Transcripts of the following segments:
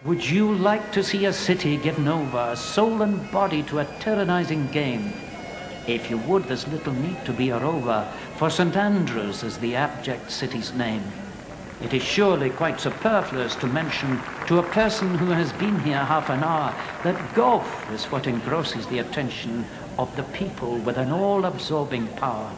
Would you like to see a city given over, soul and body, to a tyrannizing game? If you would, there's little need to be a rover, for St. Andrews is the abject city's name. It is surely quite superfluous to mention to a person who has been here half an hour that golf is what engrosses the attention of the people with an all-absorbing power.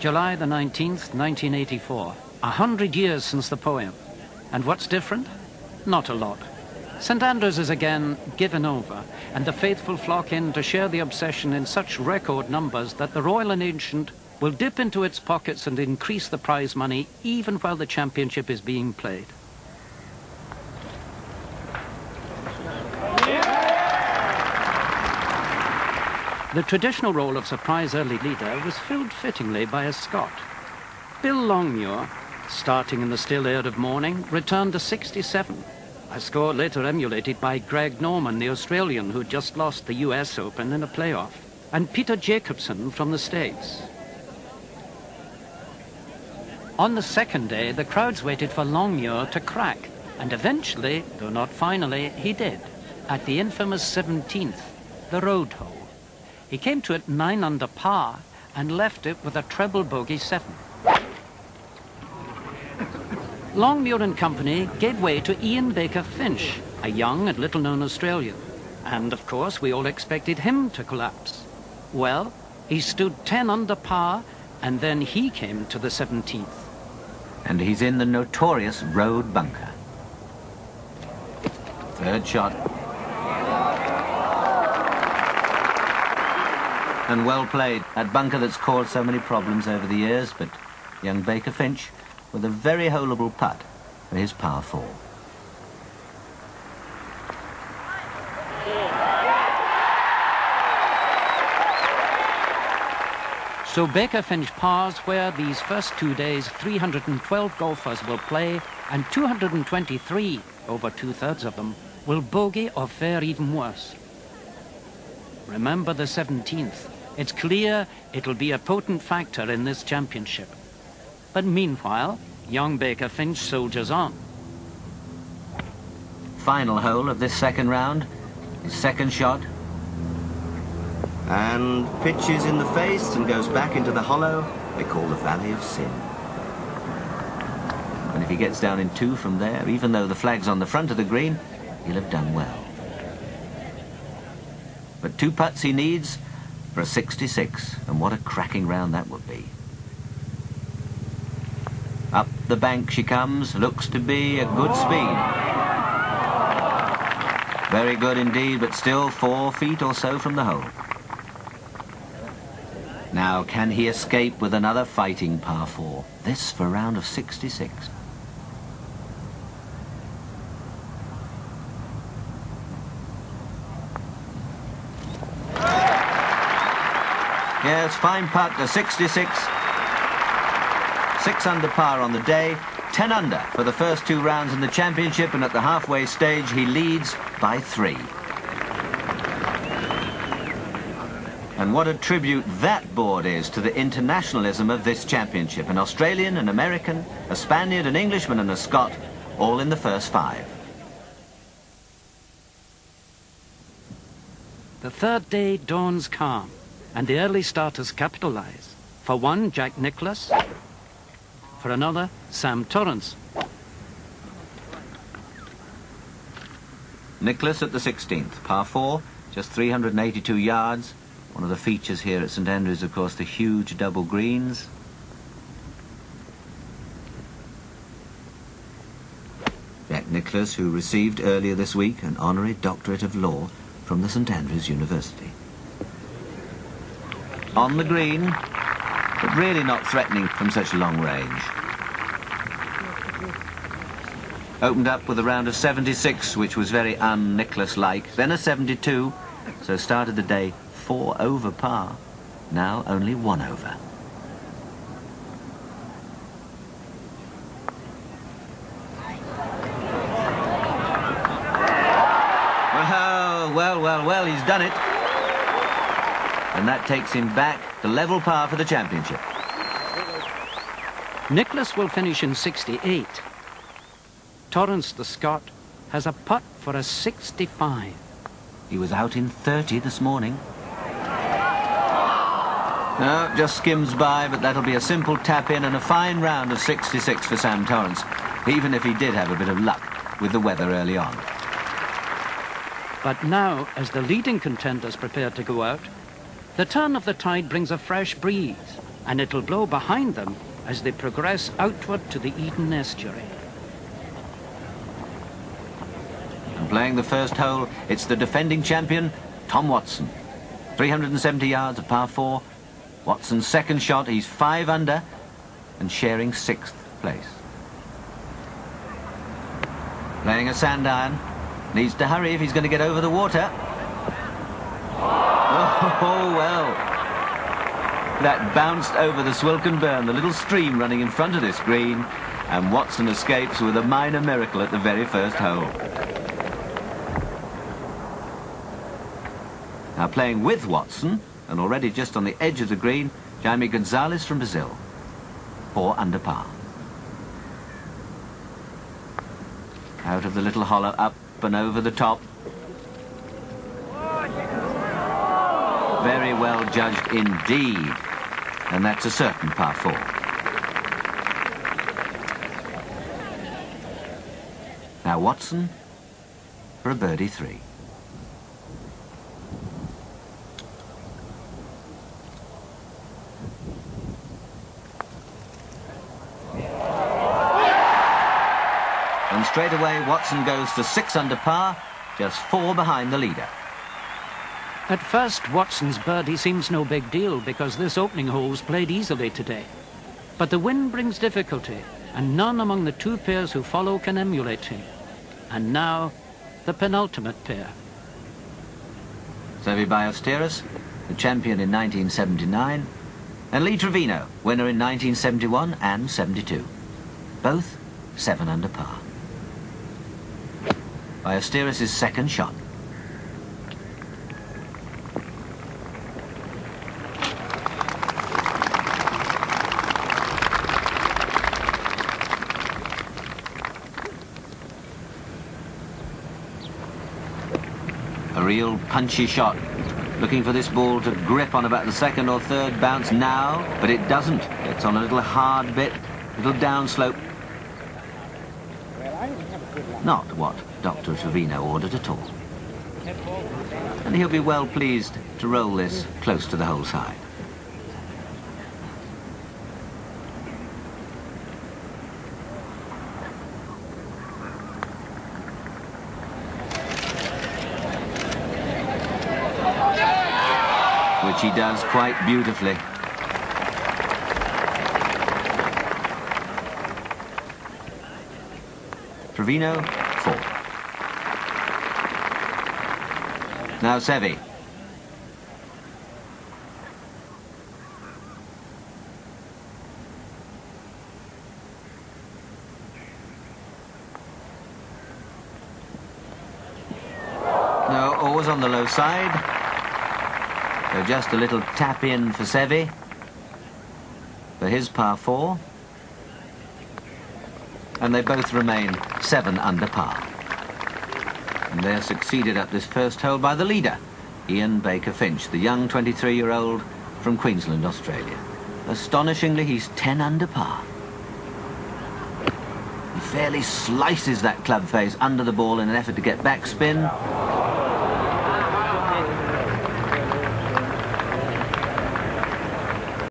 July the 19th, 1984. 100 years since the poem. And what's different? Not a lot. St. Andrews is again given over, and the faithful flock in to share the obsession in such record numbers that the Royal and Ancient will dip into its pockets and increase the prize money even while the championship is being played. The traditional role of surprise early leader was filled fittingly by a Scot. Bill Longmuir, starting in the still air of morning, returned to 67, a score later emulated by Greg Norman, the Australian who just lost the US Open in a playoff, and Peter Jacobsen from the States. On the second day, the crowds waited for Longmuir to crack, and eventually, though not finally, he did, at the infamous 17th, the road hole. He came to it 9 under par and left it with a treble bogey 7. Longmuir and company gave way to Ian Baker Finch, a young and little-known Australian. And, of course, we all expected him to collapse. Well, he stood 10 under par, and then he came to the 17th. And he's in the notorious road bunker. Third shot. And well played. That bunker that's caused so many problems over the years, but young Baker Finch with a very holeable putt for his par 4. So Baker Finch pars where these first 2 days 312 golfers will play, and 223, over 2/3 of them, will bogey or fare even worse. Remember the 17th. It's clear it'll be a potent factor in this championship. But meanwhile, young Baker Finch soldiers on. Final hole of this second round. His second shot. And pitches in the face and goes back into the hollow they call the Valley of Sin. And if he gets down in 2 from there, even though the flag's on the front of the green, he'll have done well. But 2 putts he needs for a 66, and what a cracking round that would be. Up the bank she comes, looks to be a good speed. Very good indeed, but still 4 feet or so from the hole. Now, can he escape with another fighting par 4? This for a round of 66. Yes, fine putt, a 66. 6 under par on the day, 10 under for the first 2 rounds in the championship, and at the halfway stage he leads by 3. And what a tribute that board is to the internationalism of this championship. An Australian, an American, a Spaniard, an Englishman and a Scot, all in the first 5. The third day dawns calm, and the early starters capitalize. For one, Jack Nicklaus. For another, Sam Torrance. Nicklaus at the 16th, par 4, just 382 yards. One of the features here at St Andrews, of course, the huge double greens. Jack Nicklaus, who received earlier this week an honorary doctorate of law from the St Andrews University. On the green, but really not threatening from such long range. Opened up with a round of 76, which was very un-Nicklaus-like, then a 72, so started the day 4 over par, now only 1 over. Well, he's done it. And that takes him back to level par for the championship. Nicklaus will finish in 68. Torrance, the Scot, has a putt for a 65. He was out in 30 this morning. No, just skims by, but that'll be a simple tap-in and a fine round of 66 for Sam Torrance, even if he did have a bit of luck with the weather early on. But now, as the leading contenders prepare to go out, the turn of the tide brings a fresh breeze, and it'll blow behind them as they progress outward to the Eden estuary. And playing the first hole, it's the defending champion, Tom Watson. 370 yards of par 4. Watson's second shot, he's 5 under and sharing 6th place. Playing a sand iron. Needs to hurry if he's going to get over the water. Oh, well. That bounced over the Swilcan Burn, the little stream running in front of this green, and Watson escapes with a minor miracle at the very first hole. Now playing with Watson, and already just on the edge of the green, Jaime Gonzalez from Brazil. 4 under par. Out of the little hollow, up and over the top. Very well judged indeed. And that's a certain par 4. Now Watson for a birdie 3. And straight away, Watson goes to 6 under par, just 4 behind the leader. At first, Watson's birdie seems no big deal because this opening hole was played easily today. But the wind brings difficulty, and none among the 2 pairs who follow can emulate him. And now, the penultimate pair. Seve Ballesteros, the champion in 1979, and Lee Trevino, winner in 1971 and 72. Both 7 under par. Ballesteros' second shot. A real punchy shot. Looking for this ball to grip on about the 2nd or 3rd bounce now, but it doesn't. It's on a little hard bit, little downslope. Not what Dr. Trevino ordered at all. And he'll be well pleased to roll this close to the hole side. Which he does quite beautifully. Trevino, 4. Now Seve. No, always on the low side. So just a little tap in for Seve. For his par 4. And they both remain 7 under par. And they're succeeded at this first hole by the leader, Ian Baker Finch, the young 23-year-old from Queensland, Australia. Astonishingly, he's 10 under par. He fairly slices that club face under the ball in an effort to get backspin.